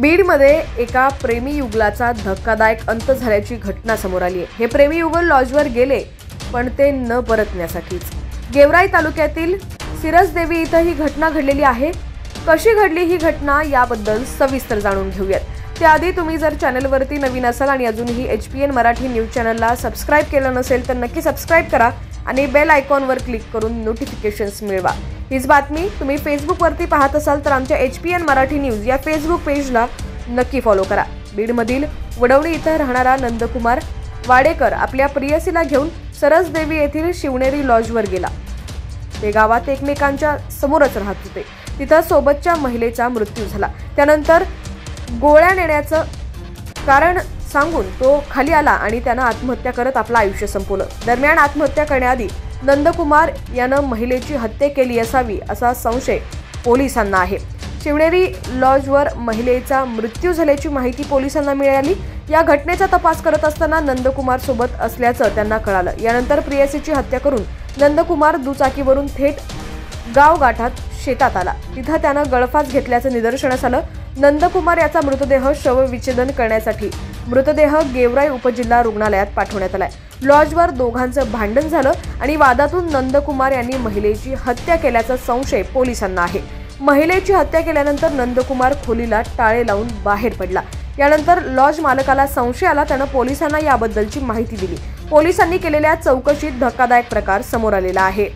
बीडमध्ये एका प्रेमी युगलाचा धक्कादायक अंत झाल्याची घटना समोर आली आहे। हे प्रेमी युगल लॉजवर गेले पण ते न परतण्यासाठीच। गेवराई तालुक्यातील सिरसदेवी इथं ही घटना घडलेली आहे। कशी घडली ही घटना याबद्दल सविस्तर जाणून घेऊयात। त्याआधी तुम्ही जर चॅनलवरती नवीन असाल आणि अजूनही HPN मराठी न्यूज चॅनलला सबस्क्राइब केलं नसेल तर नक्की सबस्क्राइब करा आणि बेल आयकॉनवर क्लिक करून नोटिफिकेशन्स मिळवा। हीच बातमी तुम्ही फेसबुकवरती पाहत असाल तर आमच्या HPN मराठी न्यूज या फेसबुक पेजला नक्की फॉलो करा। बीडमधील वडवणी इथं राहणारा नंदकुमार वाडेकर आपल्या प्रियसीला घेऊन सरसदेवी येथील शिवनेरी लॉजवर गेला। ते गावात एकमेकांच्या समोरच राहत होते। तिथं सोबतच्या महिलेचा मृत्यू झाला। त्यानंतर गोळ्या नेण्याचं कारण सांगून तो खाली आला आणि त्यानं आत्महत्या करत आपलं आयुष्य संपवलं। दरम्यान आत्महत्या करण्याआधी नंदकुमार यानं महिलेची हत्या केली असावी असा संशय पोलिसांना आहे। शिवनेरी लॉजवर महिलेचा मृत्यू झाल्याची माहिती पोलिसांना मिळाली। या घटनेचा तपास करत असताना नंदकुमार सोबत असल्याचं त्यांना कळालं। यानंतर प्रियसीची हत्या करून नंदकुमार दुचाकीवरून थेट गावगाठात शेतात आला। तिथं त्यानं गळफास घेतल्याचं निदर्शनास आलं। नंदकुमार याचा मृतदेह शवविच्छेदन करण्यासाठी मृतदेह गेवराई उपजिल्हा रुग्णालयात पाठवण्यात आलाय। लॉजवर दोघांचं भांडण झालं आणि वादातून नंदकुमार यांनी महिलेची हत्या केल्याचा संशय पोलिसांना आहे। महिलेची हत्या केल्यानंतर नंदकुमार खोलीला टाळे लावून बाहेर पडला। यानंतर लॉज मालकाला संशय आला। त्यानं पोलिसांना याबद्दलची माहिती दिली। पोलिसांनी केलेल्या चौकशीत धक्कादायक प्रकार समोर आलेला आहे।